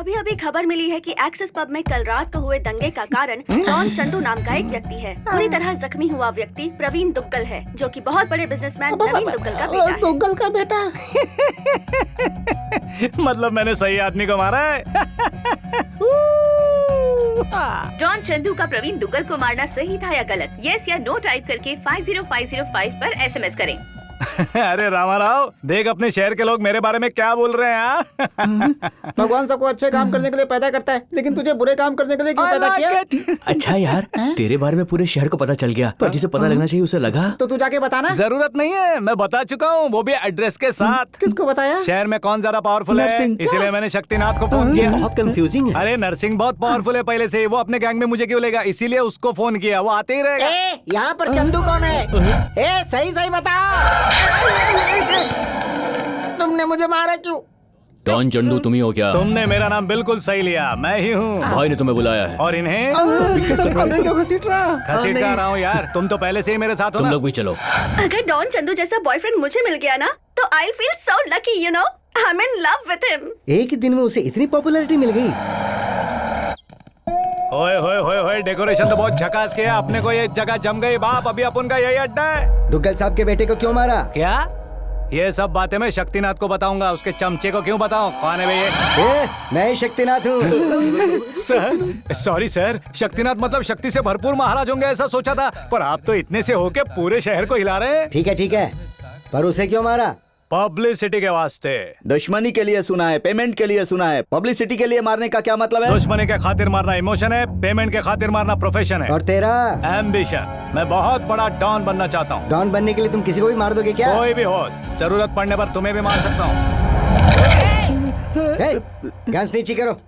अभी अभी खबर मिली है कि एक्सेस पब में कल रात को हुए दंगे का कारण डॉन चंदू नाम का एक व्यक्ति है। पूरी तरह जख्मी हुआ व्यक्ति प्रवीण दुग्गल है, जो कि बहुत बड़े बिजनेसमैन नवीन दुग्गल का बेटा है। दुग्गल का बेटा? मतलब मैंने सही आदमी को मारा है। डॉन चंदू का प्रवीण दुग्गल को मारना सही था या गलत? यस या नो टाइप करके 50505 पर SMS करें। अरे रामाराव, देख अपने शहर के लोग मेरे बारे में क्या बोल रहे हैं। भगवान सबको अच्छे काम करने के लिए पैदा करता है, लेकिन तुझे बुरे काम करने के लिए क्यों पैदा किया? अच्छा यार, तेरे बारे में पूरे शहर को पता चल गया, पर जिसे पता लगना चाहिए उसे लगा। तो तू जाके बताना। जरूरत नहीं है, मैं बता चुका हूँ, वो भी एड्रेस के साथ। किसको बताया? शहर में कौन ज्यादा पावरफुल है, इसीलिए मैंने शक्तिनाथ को फोन किया। बहुत कंफ्यूजिंग है। अरे नरसिंह बहुत पावरफुल है पहले से, वो अपने गैंग में मुझे क्यों लेगा, इसीलिए उसको फोन किया, वो आते ही रहेगा। यहाँ पर चंदू कौन है? सही सही बताओ। तुमने मुझे मारा क्यों? डॉन चंदू तुम ही हो क्या? तुमने मेरा नाम बिल्कुल सही लिया, मैं ही हूँ। भाई ने तुम्हें बुलाया है। और इन्हें क्यों घसीट रहा हूँ यार, तुम तो पहले से ही मेरे साथ हो तुम ना। लोग भी चलो। अगर डॉन चंदू जैसा बॉयफ्रेंड मुझे मिल गया ना, तो I feel so lucky, you know, I am in love with him. एक ही दिन में उसे इतनी पॉपुलैरिटी मिल गई। ओए होए होए होए, डेकोरेशन तो बहुत झकास किया, अपने को ये जगह जम गई बाप, अभी अपन का यही अड्डा है। दुग्गल साहब के बेटे को क्यों मारा? क्या? ये सब बातें मैं शक्तिनाथ को बताऊंगा, उसके चमचे को क्यों बताऊं? कौन है भैया? मैं ही शक्तिनाथ हूँ। सर, सॉरी सर, शक्तिनाथ मतलब शक्ति से भरपूर महाराज होंगे ऐसा सोचा था, पर आप तो इतने से होके पूरे शहर को हिला रहे हैं। ठीक है, पर उसे क्यों मारा? पब्लिसिटी के वास्ते। दुश्मनी के लिए सुना है, पेमेंट के लिए सुना है, पब्लिसिटी के लिए मारने का क्या मतलब है? दुश्मनी के खातिर मारना इमोशन है, पेमेंट के खातिर मारना प्रोफेशन है। और तेरा? एम्बिशन। मैं बहुत बड़ा डॉन बनना चाहता हूँ। डॉन बनने के लिए तुम किसी को भी मार दोगे क्या? कोई भी हो, जरूरत पड़ने पर तुम्हें भी मार सकता हूँ। गन्स नीचे करो।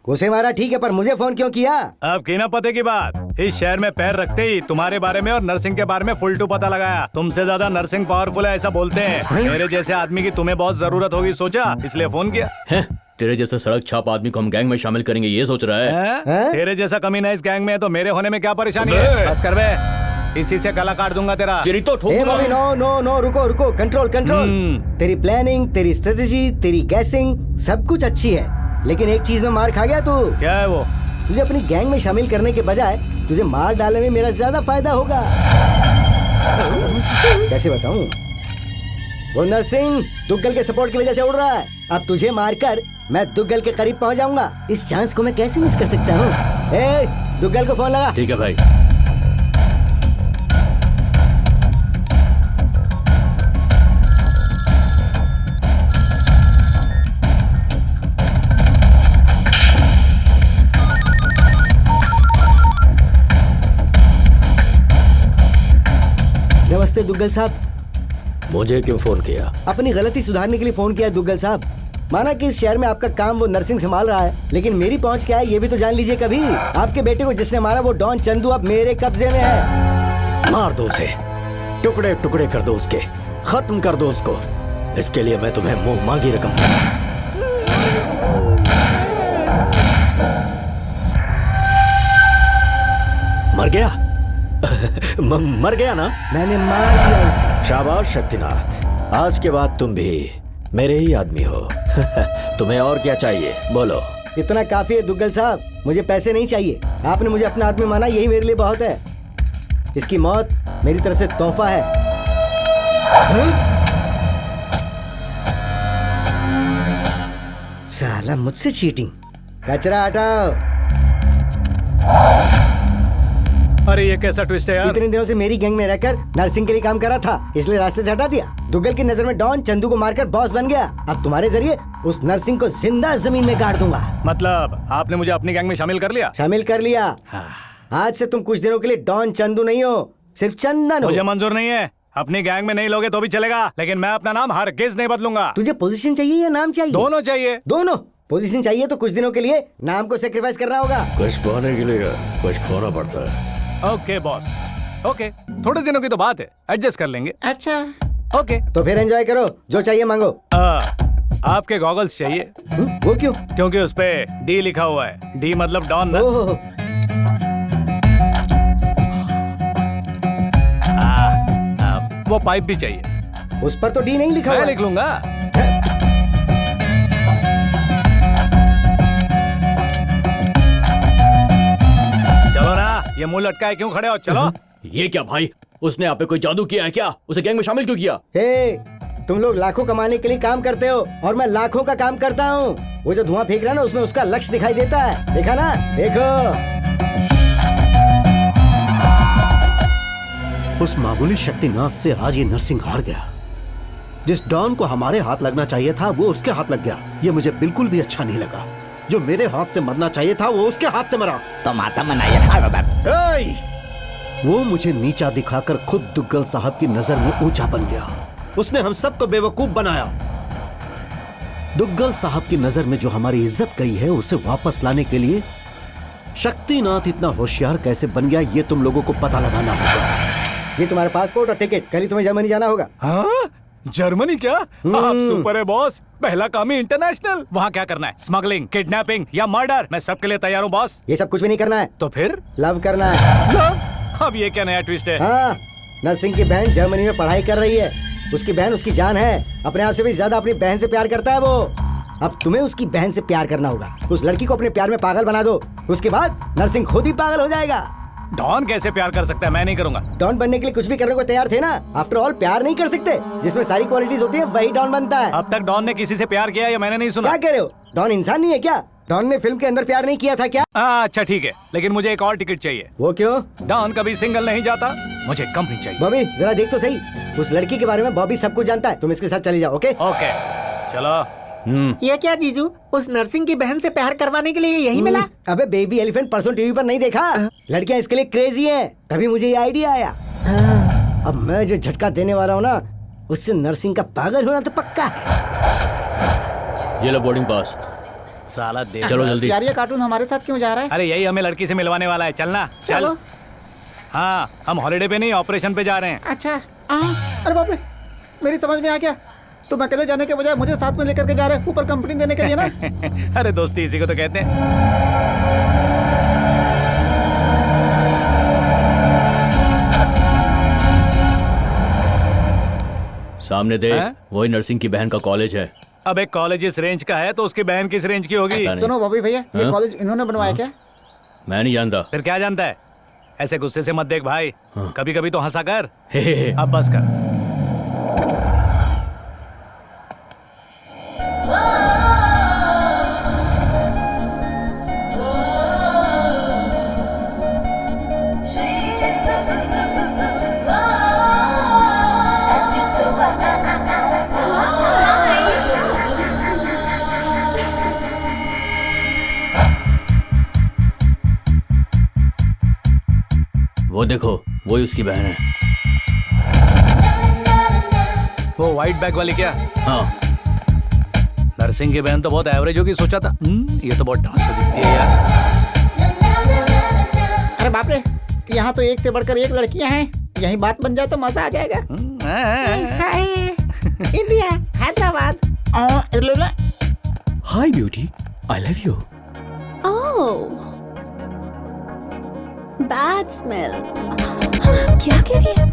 उसे मारा ठीक है, पर मुझे फोन क्यों किया? अब की ना पते की बात, इस शहर में पैर रखते ही तुम्हारे बारे में और नरसिंह के बारे में फुल टू पता लगाया। तुमसे ज्यादा नरसिंह पावरफुल है ऐसा बोलते हैं। मेरे जैसे आदमी की तुम्हें बहुत जरूरत होगी, सोचा इसलिए फोन किया। तेरे जैसे सड़क छाप आदमी को हम गैंग में शामिल करेंगे ये सोच रहा है? तेरे जैसा कमीना इस गैंग में है तो मेरे होने में क्या परेशानी है? बस कर बे, इसी से गला काट दूंगा तेरा। नो, रुको, कंट्रोल। तेरी प्लानिंग, तेरी स्ट्रेटेजी, तेरी गैसिंग सब कुछ अच्छी है, लेकिन एक चीज में मार खा गया तू। क्या है वो? तुझे अपनी गैंग में शामिल करने के बजाय तुझे मार डालने में मेरा ज्यादा फायदा होगा। कैसे बताऊं? वो नरसिंह दुग्गल के सपोर्ट की वजह से उड़ रहा है, अब तुझे मारकर मैं दुग्गल के करीब पहुंच जाऊंगा। इस चांस को मैं कैसे मिस कर सकता हूँ? दुग्गल को फोन लगा। ठीक है भाई। नमस्ते दुग्गल साहब। मुझे क्यों फोन किया? अपनी गलती सुधारने के लिए फोन किया दुग्गल साहब। माना कि इस शहर में आपका काम वो नरसिंह संभाल रहा है, लेकिन मेरी पहुंच क्या है ये भी तो जान लीजिए कभी। आपके बेटे को जिसने मारा वो डॉन चंदू अब मेरे कब्जे में है। मार दो उसे, टुकड़े टुकड़े कर दो उसके, खत्म कर दो उसको। इसके लिए मैं तुम्हें मुंह मांगी रकम मर गया। मर गया ना? मैंने मार दिया इसे। शाबाश शक्तिनाथ, आज के बाद तुम भी मेरे ही आदमी हो। तुम्हें और क्या चाहिए बोलो? इतना काफी है दुग्गल साहब, मुझे पैसे नहीं चाहिए। आपने मुझे अपना आदमी माना, यही मेरे लिए बहुत है। इसकी मौत मेरी तरफ से तोहफा है। साला मुझसे चीटिंग। कचरा हटाओ। अरे ये कैसा ट्विस्ट है यार? इतने दिनों से मेरी गैंग में रहकर नरसिंह के लिए काम कर रहा था, इसलिए रास्ते से हटा दिया। दुग्गल की नजर में डॉन चंदू को मारकर बॉस बन गया। अब तुम्हारे जरिए उस नरसिंह को जिंदा जमीन में गाड़ दूंगा। मतलब आपने मुझे अपनी गैंग में शामिल कर लिया? शामिल कर लिया। आज से तुम कुछ दिनों के लिए डॉन चंदू नहीं हो, सिर्फ चंदन हो। मुझे मंजूर नहीं है। अपनी गैंग में नहीं लोगे तो भी चलेगा, लेकिन मैं अपना नाम हरगिज नहीं बदलूंगा। तुझे पोजीशन चाहिए या नाम चाहिए? दोनों चाहिए। दोनों। पोजीशन चाहिए तो कुछ दिनों के लिए नाम को सेक्रीफाइस करना होगा। कुछ पाने के लिए कुछ खोना पड़ता है। ओके बॉस, ओके, थोड़े दिनों की तो बात है, एडजस्ट कर लेंगे। अच्छा ओके, तो फिर एंजॉय करो, जो चाहिए मांगो। आपके गॉगल्स चाहिए। वो क्यों? क्योंकि उस पे डी लिखा हुआ है। डी मतलब डॉन ना। वो पाइप भी चाहिए। उस पर तो डी नहीं लिखा हुआ। मैं लिख लूंगा। ये मुंह लटकाए क्यों खड़े हो? चलो। ये क्या भाई, उसने आप पे कोई जादू किया है क्या? उसे गैंग में शामिल क्यों किया? हे, तुम लोग लाखों कमाने के लिए काम करते हो और मैं लाखों का काम करता हूँ। वो जो धुआं फेंक रहा है ना, उसमें उसका लक्ष्य दिखाई देता है। देखा ना? देखो। उस मामूली शक्तिनाथ से आज ये नरसिंह हार गया। जिस डॉन को हमारे हाथ लगना चाहिए था वो उसके हाथ लग गया। ये मुझे बिल्कुल भी अच्छा नहीं लगा। जो मेरे हाथ से मरना चाहिए था वो उसके हाथ से मरा। तो माता मनाइए। वो मुझे नीचा दिखाकर खुद दुग्गल साहब की नजर में ऊंचा बन गया। उसने हम सबको बेवकूफ बनाया। दुग्गल साहब की नजर में जो हमारी इज्जत गई है उसे वापस लाने के लिए शक्तिनाथ इतना होशियार कैसे बन गया, ये तुम लोगों को पता लगाना होगा। ये तुम्हारा पासपोर्ट और टिकट, कल ही तुम्हें जर्मनी जाना होगा। हाँ? जर्मनी क्या? आप सुपर है बॉस। पहला काम ही इंटरनेशनल। वहाँ क्या करना है? स्मगलिंग, किडनैपिंग या मर्डर? मैं सबके लिए तैयार हूँ बॉस। ये सब कुछ भी नहीं करना है। तो फिर लव करना है। लव? अब ये क्या नया ट्विस्ट है? हाँ, नरसिंह की बहन जर्मनी में पढ़ाई कर रही है। उसकी बहन उसकी जान है। अपने आप से भी ज्यादा अपनी बहन से प्यार करता है वो। अब तुम्हें उसकी बहन से प्यार करना होगा। उस लड़की को अपने प्यार में पागल बना दो। उसके बाद नरसिंह खुद ही पागल हो जाएगा। डॉन कैसे प्यार कर सकता है? मैं नहीं करूंगा। डॉन बनने के लिए कुछ भी करने को तैयार थे ना। आफ्टर ऑल प्यार नहीं कर सकते। जिसमें सारी क्वालिटीज होती है वही डॉन बनता है। अब तक डॉन ने किसी से प्यार किया या मैंने नहीं सुना? क्या कह रहे हो? डॉन इंसान नहीं है क्या? डॉन ने फिल्म के अंदर प्यार नहीं किया था क्या? अच्छा ठीक है, लेकिन मुझे एक और टिकट चाहिए। वो क्यों? डॉन कभी सिंगल नहीं जाता, मुझे कंपनी चाहिए। बॉबी जरा देख तो सही। उस लड़की के बारे में बॉबी सब कुछ जानता है। तुम इसके साथ चली जाओ। ओके ओके चलो। ये क्या जीजू, उस नर्सिंग की बहन से प्यार करवाने के लिए यही मिला? अबे बेबी एलिफेंट परसों टीवी पर नहीं देखा? लड़कियां इसके लिए क्रेजी हैं। तभी मुझे ये आइडिया आया। अब मैं जो झटका देने वाला हूँ ना, उससे नरसिंह का पागल होना तो पक्का है। ये लो बोर्डिंग पास। साला दे। चलो जल्दी। यार ये कार्टून हमारे साथ क्यों जा रहा है? अरे यही हमें लड़की से मिलवाने वाला है। चलना चल। चलो। हाँ, हम हॉलिडे पे नहीं ऑपरेशन पे जा रहे हैं। अच्छा। अरे बाप रे, मेरी समझ में आ गया। तुम अकेले जाने के बजाय मुझे साथ में लेकर के जा रहे, ऊपर कंपनी देने के लिए ना। अरे दोस्ती इसी को तो कहते हैं। सामने देख, हाँ? वही नरसिंह की बहन का कॉलेज है। अब एक कॉलेज इस रेंज का है तो उसकी बहन किस रेंज की होगी? सुनो बॉबी भैया, ये हाँ? कॉलेज इन्होंने बनवाया क्या? मैं नहीं जानता। फिर क्या जानता है? ऐसे गुस्से से मत देख भाई। हाँ। कभी कभी तो हंसा कर। हे। अब बस कर। वो देखो, वही उसकी बहन है। वो व्हाइट बैग वाली क्या? हाँ। नरसिंह की बहन तो बहुत एवरेज होगी सोचा था। ये तो बहुत ढांसू दिखती है यार। अरे बाप रे, यहाँ तो एक से बढ़कर एक लड़कियाँ हैं। यही बात बन जाए तो मजा आ जाएगा। Hi India, Hyderabad. Hi beauty, I love you. Oh, bad smell. क्या कह रही है?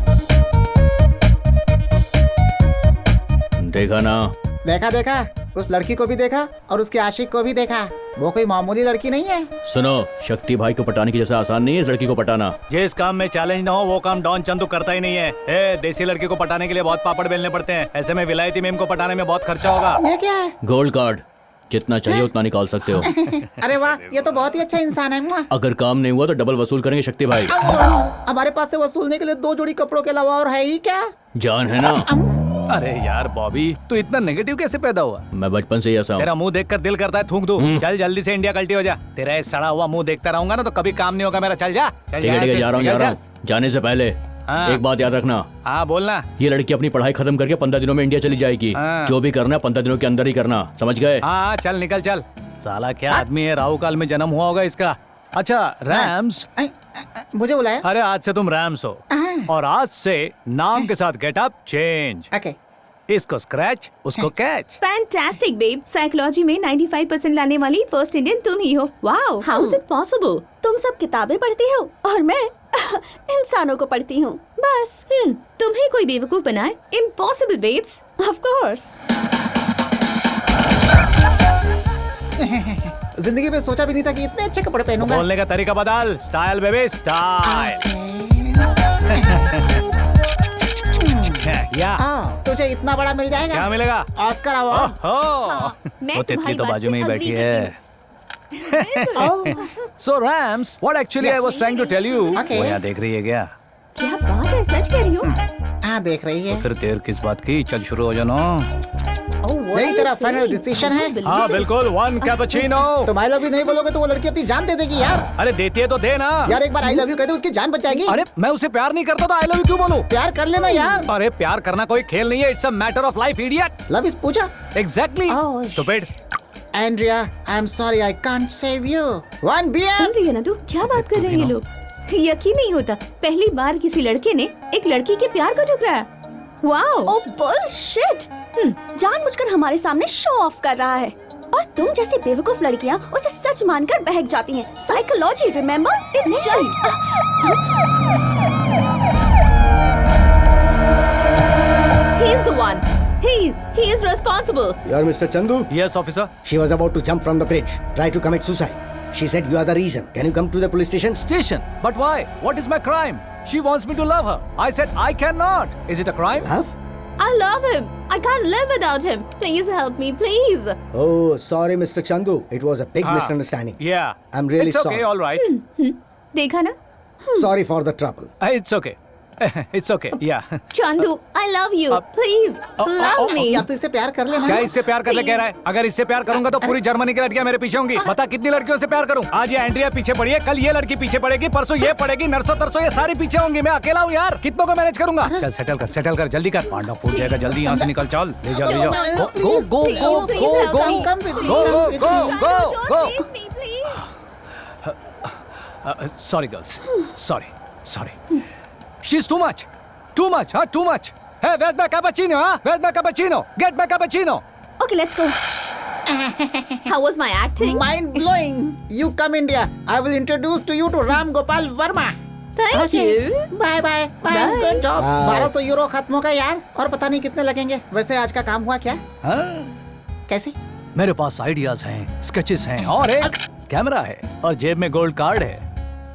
देखा ना? देखा देखा, उस लड़की को भी देखा और उसके आशिक को भी देखा। वो कोई मामूली लड़की नहीं है। सुनो, शक्ति भाई को पटाने की जैसा आसान नहीं है इस लड़की को पटाना। जिस काम में चैलेंज ना हो वो काम डॉन चंदू करता ही नहीं है। देसी लड़की को पटाने के लिए बहुत पापड़ बेलने पड़ते हैं। ऐसे में विलायती मेम को पटाने में बहुत खर्चा होगा। ये क्या है? गोल्ड कार्ड, जितना चाहिए उतना निकाल सकते हो। अरे वाह, ये तो बहुत ही अच्छा इंसान है। मुआ। अगर काम नहीं हुआ तो डबल वसूल करेंगे शक्ति भाई। हमारे पास से वसूलने के लिए 2 जोड़ी कपड़ों के अलावा और है ही क्या? जान है ना? अरे यार बॉबी, तू इतना नेगेटिव कैसे पैदा हुआ? मैं बचपन से ही ऐसा हूँ। तेरा मुंह देखकर दिल करता है थूक दूं। चल जल्दी से इंडिया कल्टी हो जा। तेरा ये सड़ा हुआ मुंह देखता रहूंगा ना तो कभी काम नहीं होगा मेरा। चल जा। चल ठीक है ठीक है, जा रहा हूँ। जाने से पहले हाँ। एक बात याद रखना। हाँ बोलना। ये लड़की अपनी पढ़ाई खत्म करके 15 दिनों में इंडिया चली जाएगी। हाँ। जो भी करना है 15 दिनों के अंदर ही करना, समझ गए? हाँ चल निकल चल। साला क्या आदमी है, राहु काल में जन्म हुआ होगा इसका। अच्छा रैम्स। मुझे बुलाया? अरे आज से तुम रैम्स हो और आज से नाम के साथ गेटअप चेंज। ओके। इसको स्क्रैच, उसको कैच। फैंटास्टिक बेब, साइकोलॉजी में 95% लाने वाली फर्स्ट इंडियन तुम ही हो। Wow, how is it possible? तुम सब किताबें पढ़ती हो और मैं इंसानों को पढ़ती हूँ बस। तुम्हें कोई बेवकूफ बनाए? Impossible babes. Of course. जिंदगी में सोचा भी नहीं था कि इतने अच्छे कपड़े पहनूंगा। बोलने का तरीका बदल। Style baby style. या तुझे इतना बड़ा मिल जाएगा। क्या मिलेगा? Oscar award. मैं वो तितली तुम्हारी तो बात बाजू से में ही agree बैठी करती है। So Rams, what actually I was trying to tell you? Okay. वो यहाँ देख रही है क्या? क्या बात है, सच कह रही हो? हाँ देख रही है। फिर देर किस बात की? चल शुरू हो जाना। यही तेरा फाइनल डिसीजन है? हाँ बिल्कुल, 1 कैपुचिनो। तुम आई लव यू नहीं बोलोगे तो वो लड़की अपनी जान दे देगी यार। अरे देती है तो दे ना। यार एक बार आई लव यू कह दे उसकी जान बच जाएगी। अरे मैं उसे प्यार नहीं करता तो आई लव यू क्यों बोलूं? प्यार कर लेना यार। अरे प्यार करना कोई खेल नहीं है, it's a matter of life idiot. Love is puja. Exactly. Oh, stupid. Andrea, I am sorry I can't save you. 1 beer. सुन रही है ना तू? क्या बात कर रहे हैं ये लोग? यकीन नहीं होता, पहली बार किसी लड़के ने एक लड़की के प्यार को ठुकराया। वाओ। ओह बुलशिट। जानबूझकर हमारे सामने शो ऑफ कर रहा है और तुम जैसी बेवकूफ लड़कियां उसे सच मानकर बहक जाती हैं। Psychology, remember? It's just He is the one. He is responsible. You are Mr. Chandu? Yes, officer. She was about to jump from the bridge, try to commit suicide. She said you are the reason. Can you come to the police station? Station. But why? What is my crime? She wants me to love her. I said I cannot. Is it a crime? Love? I love him. I can't live without him. Please help me, please. Oh, sorry, Mr. Chandu. It was a big misunderstanding. Yeah. I'm really it's okay, sorry. all right. देखा ना? Sorry for the trouble. It's okay. It's okay. Yeah. Chandu, I love you. Please, love me. यार तू इससे प्यार कर लेना। क्या इससे प्यार करने कह रहा है? अगर इससे प्यार करूंगा तो पूरी जर्मनी की लड़कियां मेरे पीछे होंगी। बता कितनी लड़कियों से प्यार करूं? आज ये एंड्रिया पीछे पड़ी है, कल ये लड़की पीछे पड़ेगी, परसों ये पड़ेगी, नरसों तरसों ये सारी पीछे होंगी। मैं अकेला हूं यार, कितनों को मैनेज करूंगा? चल सेटल कर जल्दी कर। पांडा फूट जाएगा, जल्दी यहाँ से निकल। चल ले जाओ। गो गो गो गो गो Come with me, go come with go me. Go Don't go. leave me, please. Sorry girls. Sorry. She's too much. Too much. Hey, where's my cappuccino? Where's my cappuccino? Get my cappuccino. Okay, let's go. How was my acting? Mind blowing. You come India. I will introduce to you to Ram Gopal Verma. Thank you. Bye bye bye. Good job. 1200 euro खत्म होगा यार, और पता नहीं कितने लगेंगे। वैसे आज का काम हुआ क्या? कैसे? मेरे पास आइडियाज हैं, स्केचेस हैं और एक कैमरा है और जेब में गोल्ड कार्ड है।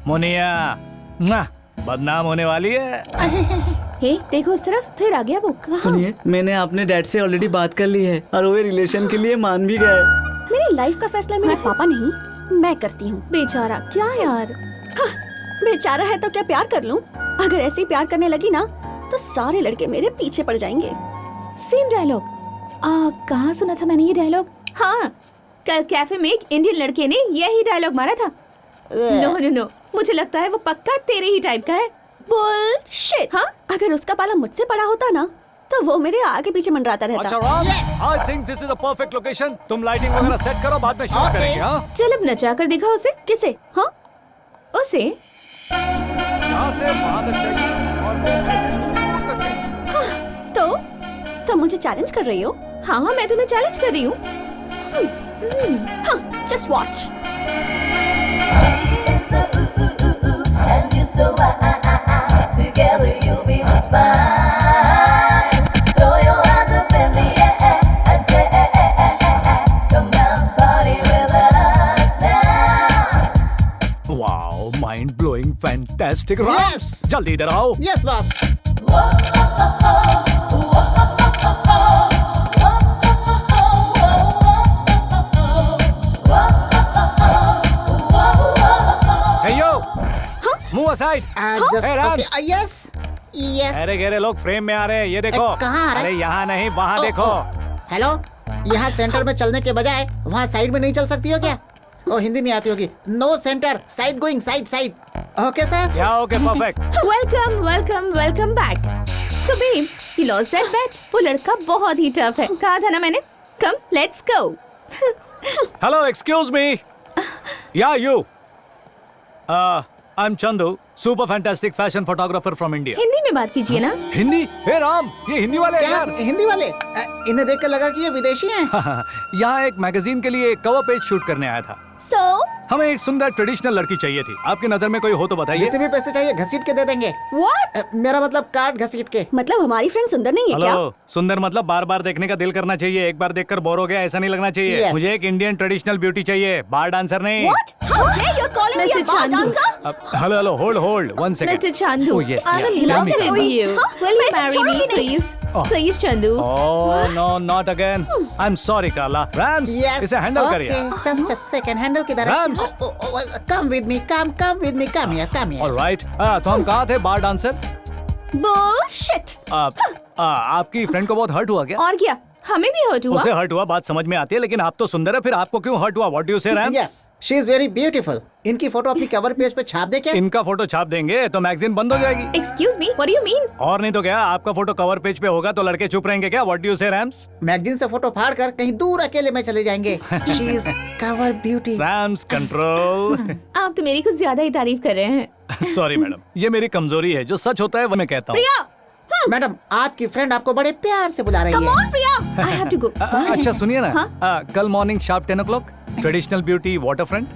मुनिया बदनाम होने वाली है। हे, देखो उस तरफ, फिर आ गया वो। कहाँ? सुनिए, मैंने अपने डैड से ऑलरेडी बात कर ली है और वो रिलेशन के लिए मान भी गए। मेरी लाइफ का फैसला मेरे पापा नहीं, मैं करती हूँ। बेचारा, क्या यार? बेचारा है तो क्या प्यार कर लूं? अगर ऐसे ही प्यार करने लगी ना तो सारे लड़के मेरे पीछे पड़ जाएंगे। Same dialogue. कहाँ सुना था मैंने ये डायलॉग? हाँ, कल कैफे में एक इंडियन लड़के ने यही डायलॉग मारा था। नो, मुझे लगता है वो पक्का तेरे ही टाइप का है। बुलशिट। हाँ, अगर उसका पाला मुझसे पड़ा होता ना तो वो मेरे आगे पीछे मंडराता रहता। अच्छा Ram, I think this is the perfect location. तुम लाइटिंग वगैरह सेट करो, बाद में शुरू करेंगे। हाँ? चल अब नचा कर दिखा उसे। किसे? हाँ, उसे। यहाँ से वहाँ तक चाहिए और ऐसे दूर तक चाहिए। तो मुझे चैलेंज कर रही हो? हाँ, मैं तुम्हें चैलेंज कर रही हूँ। Just watch. Together you'll be just fine. Throw your hands up in the air and say, come on, party with us now. Wow, mind blowing, fantastic. Yes. जल्दी इधर आओ। Yes, boss. Hey yo, move aside. Just Hey, okay. Rams. Yes. Yes. अरे गहरे लोग frame में आ रहे हैं, ये देखो। कहाँ आ रहे? अरे यहाँ नहीं, वहाँ देखो। हेलो, यहाँ सेंटर में चलने के बजाय वहाँ साइड में नहीं चल सकती हो क्या? ओ हिंदी नहीं आती होगी। No centre, side going, side. Okay sir? या okay, perfect. Welcome back. So babes, you lost that bet. वो लड़का बहुत ही टफ है। कहा था ना मैंने? Come, let's go. Hello, excuse me. Yeah, you. I'm Chandu, super fantastic fashion photographer from India. Hindi में बात कीजिए ना। हिंदी? हे राम, ये हिंदी वाले हैं क्या यार। हिंदी वाले? इन्हें देख कर लगा कि ये विदेशी हैं। यहाँ एक मैगजीन के लिए कवर पेज शूट करने आया था। So, हमें एक सुंदर ट्रेडिशनल लड़की चाहिए थी। आपकी नजर में कोई हो तो बताइए। जितने भी पैसे चाहिए घसीट के दे देंगे। What? मेरा मतलब कार्ड घसीट के। मतलब हमारी फ्रेंड सुंदर नहीं है क्या? हेलो, सुंदर मतलब बार बार देखने का दिल करना चाहिए, एक बार देखकर बोर हो गया ऐसा नहीं लगना चाहिए। Yes. मुझे एक इंडियन ट्रेडिशनल ब्यूटी चाहिए, बार डांसर नहीं। What? How dare you calling me a Mr. bar Chandu. dancer? Hello hello, hold 1 second. Mr. Chandu, Oh, yes, I'm yeah. in love Tell me. with you. Will you मैं इसे marry me, छोड़ूंगी नहीं। please? Oh. Please, Chandu. Oh no, not again. I'm sorry, Carla. Rams, Yes. इसे handle करिए। Okay, just a second. Handle किधर है? Rams. Come with me. Come with me. Come here. Alright, तो हम कहाँ थे? बार dancer. Bullshit. आपकी friend को बहुत हर्ट हुआ क्या? और क्या हमें भी हर्ट हुआ? उसे हर्ट हुआ, बात समझ में आती है, लेकिन आप तो सुंदर है, फिर आपको क्यों हर्ट हुआ? What do you say, Rams? Yes, she is very beautiful. इनकी फोटो अपनी कवर पेज पे छाप दे क्या? इनका फोटो छाप देंगे तो मैगजीन बंद हो जाएगी। Excuse me, what do you mean? और नहीं तो क्या, आपका फोटो कवर पेज पे होगा तो लड़के चुप रहेंगे क्या? What do you say, rams? Magazine से फोटो फाड़ कर कहीं दूर अकेले में चले जाएंगे। She is cover beauty. Rams control. आप तो मेरी कुछ ज्यादा ही तारीफ कर रहे हैं। सॉरी मैडम, ये मेरी कमजोरी है, जो सच होता है वो मैं कहता हूँ। प्रिया, मैडम, आपकी फ्रेंड आपको बड़े प्यार से बुला रही come है। on Priya. I have to go. अच्छा सुनिए ना, हाँ? कल morning sharp 10 o'clock traditional beauty waterfront.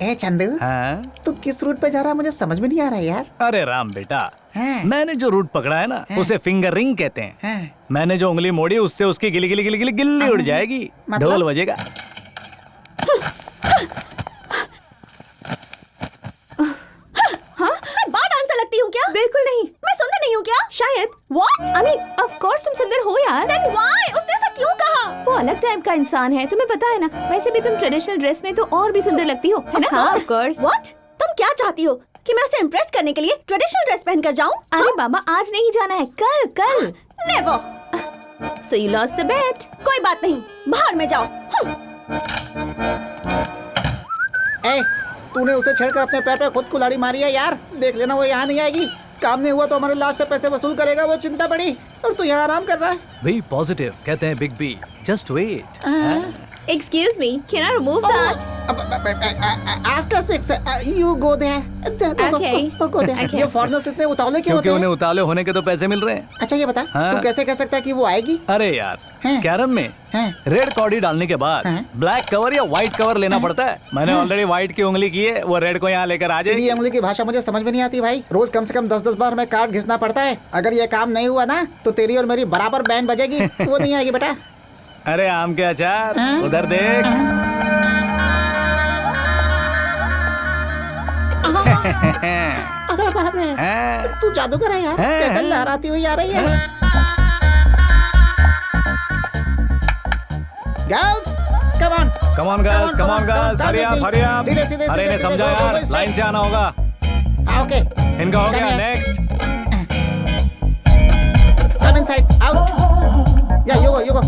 ए चंदू, हाँ? तू किस रूट पे जा रहा है मुझे समझ में नहीं आ रहा है यार। अरे राम बेटा, हाँ। मैंने जो रूट पकड़ा है ना उसे फिंगर रिंग कहते हैं। हाँ। मैंने जो उंगली मोड़ी उससे उसकी गिली गिली गिली गिली गिल्ली उड़ जाएगी, मतलब? ढोल बजेगा। मैं बार डांसर लगती हूँ क्या? बिल्कुल नहीं। मैं सुंदर नहीं हूँ क्या? शायद। What? I mean, of course तुम सुंदर हो यार। Then why? उसने ऐसा क्यों कहा? वो अलग टाइप का इंसान है, तुम्हें पता है ना। वैसे भी तुम ट्रेडिशनल ड्रेस में तो और भी सुंदर लगती हो, है ना? हाँ, of course. What? तुम क्या चाहती हो कि मैं उसे इम्प्रेस करने के लिए ट्रेडिशनल ड्रेस पहनकर जाऊं? अरे बाबा, आज नहीं जाना है, कल। Never. So you lost the bet. कोई बात नहीं, बाहर में जाओ। ए, तूने उसे छेड़कर अपने पैर पे खुद कुल्हाड़ी मारी है यार। देख लेना वो यहाँ नहीं आएगी। काम नहीं हुआ तो हमारे लास्ट से पैसे वसूल करेगा, वो चिंता पड़ी। और तू यहाँ आराम कर रहा है। बी पॉजिटिव कहते हैं big B, just wait. Excuse me, can I remove that? After 6, you go there. Okay. Go there. Okay. ये फॉरेनर्स इतने उतावले क्यों क्योंकि होते उन्हें हैं? उतावले होने के तो पैसे मिल रहे हैं। अच्छा ये बता, हाँ? तू कैसे कह सकता है कि वो आएगी? अरे यार, हैं? कैरम में हैं? रेड कॉर्डी डालने के बाद हैं? ब्लैक कवर या व्हाइट कवर लेना पड़ता है। मैंने ऑलरेडी व्हाइट की उंगली की है, वो रेड को यहाँ लेकर आ तेरी जाएगी। ये उंगली की भाषा मुझे समझ में नहीं आती भाई। रोज कम से कम 10-10 बार हमें कार्ड घिसना पड़ता है। अगर ये काम नहीं हुआ ना तो तेरी और मेरी बराबर बैंड बजेगी। वो नहीं आएगी बेटा। अरे आम के अचार, उधर देख। अरे बाप रे, हैं? तू जादूगर है यार। हैं? कैसे लहराती हुई आ रही है। Girls, come on. Come on girls, come on girls, hurry up, hurry up। सीधे सीधे अरे सीधे ने समझा go, go, यार, go straight। लाइन से आना होगा। ओके, इनका हो Come गया, here। Next. Come inside, out. या you go।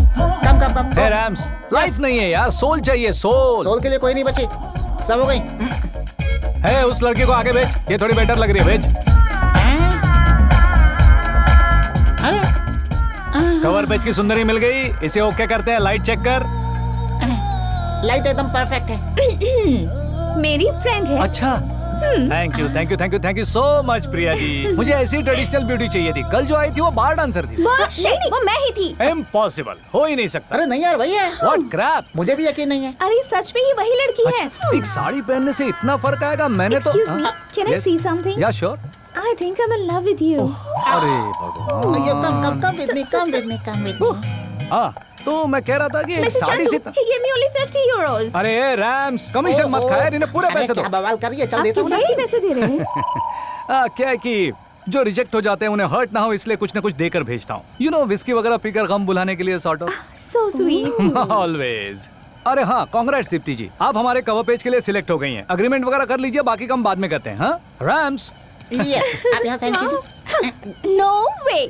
Come. Hey Rams, light नहीं है यार, सोल चाहिए, सोल। सोल के लिए कोई नहीं बची, सब हो गई। है उस लड़की को आगे भेज, ये थोड़ी बेटर लग रही है, भेज। अरे कवर पेज की सुंदरी मिल गई, इसे ओके करते हैं, लाइट चेक कर। लाइट एकदम परफेक्ट है। मेरी फ्रेंड है। अच्छा, thank you so much Priya ji. मुझे ऐसी ट्रेडिशनल ब्यूटी चाहिए थी। कल जो आई थी वो बार डांसर थी। नहीं, वो मैं ही थी। इम्पॉसिबल, हो ही नहीं सकता। अरे नहीं यार, वही है। What crap. मुझे भी यकीन नहीं है। अरे सच में ये वही लड़की है। अच्छा, एक साड़ी पहनने से इतना फर्क आएगा? मैंने तो Excuse me, can I see something? या sure. I think I'm in love with you. अरे भगवान। You come with me। हाँ, तो मैं कह रहा था कि एक Mr. साड़ी Chandu, से he gave me only 50 euros. अरे रैम्स, कमीशन मत खाया, इन्हें पूरे पैसे दो। क्या बवाल कर रही है, चल आप देता किस हूँ लिए पैसे दे रहे हैं? क्या है कि जो रिजेक्ट हो जाते हैं उन्हें हर्ट ना हो, इसलिए कुछ ना कुछ देकर भेजता हूँ। यू नो, विस्की वगैरह पीकर गम बुलाने के लिए sort of. So sweet. Always. अरे हाँ, कांग्रेट्स दीप्ति जी, आप हमारे कवर पेज के लिए सिलेक्ट हो गई हैं। अग्रीमेंट वगैरह कर लीजिए, बाकी काम बाद में करते हैं। हाँ रैम्स, यस, आप यहाँ साइन कीजिए। No way.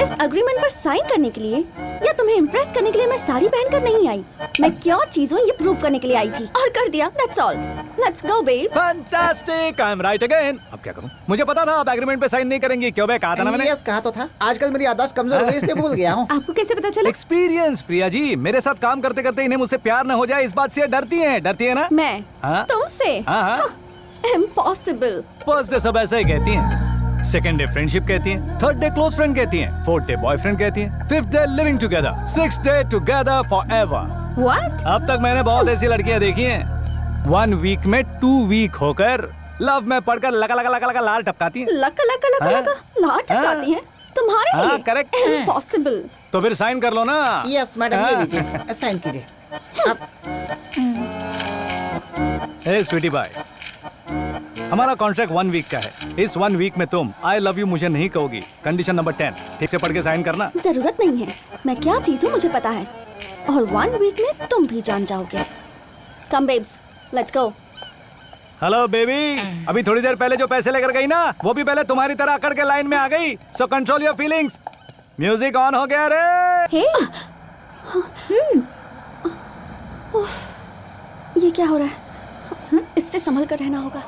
इस अग्रीमेंट पर साइन करने के लिए या तुम्हें इम्प्रेस करने के लिए मैं साड़ी पहनकर नहीं आई। मैं क्या चीज हूँ ये प्रूव करने के लिए आई थी और कर दिया। That's all. Let's go, babes. Fantastic, I am right again. अब क्या करूँ? मुझे पता था आप एग्रीमेंट पे साइन नहीं करेंगी। क्यों बे, कहा था ना मैंने। यस, कहा तो था। आजकल मेरी याददाश्त कमजोर हो गई इसलिए भूल गया हूँ। आपको कैसे पता चला? एक्सपीरियंस प्रिया जी, मेरे साथ काम करते करते इन्हें मुझसे प्यार न हो जाए इस बात से ये डरती है ना। मैं हाँ? तुमसे? हाँ। Impossible. फर्स्ट डे सब ऐसा ही कहती हैं, सेकंड डे फ्रेंडशिप कहती हैं, थर्ड डे क्लोज फ्रेंड कहती हैं, फोर्थ डे बॉयफ्रेंड कहती हैं, fifth day living together, sixth day together forever. What? अब तक मैंने बहुत ऐसी लड़कियां देखी हैं 1 वीक में 2 वीक होकर लव में पढ़कर लगा लगा लगा लगा लाल टपकाती हैं। लका लका लका हाँ? लका लाट टपकाती हैं तुम्हारे हाँ, लिए? correct। इम्पॉसिबल। तो फिर साइन कर लो ना। यस मैडम, ये हाँ। लीजिए, साइन कीजिए। ए स्वीटी बाय, हमारा कॉन्ट्रैक्ट 1 वीक का है। इस 1 वीक में तुम आई लव यू मुझे नहीं कहोगी। कंडीशन नंबर 10 ठीक से पढ़ के साइन करना। जरूरत नहीं है, मैं क्या चीज हूँ मुझे पता है, और 1 वीक में तुम भी जान जाओगे। Come babes, let's go. Hello baby, अभी थोड़ी देर पहले जो पैसे लेकर गई ना, वो भी पहले तुम्हारी तरह अकड़ के लाइन में आ गई। So control your feelings. Music on हो गया रे। हे, ये क्या हो रहा है? इससे संभल कर रहना होगा।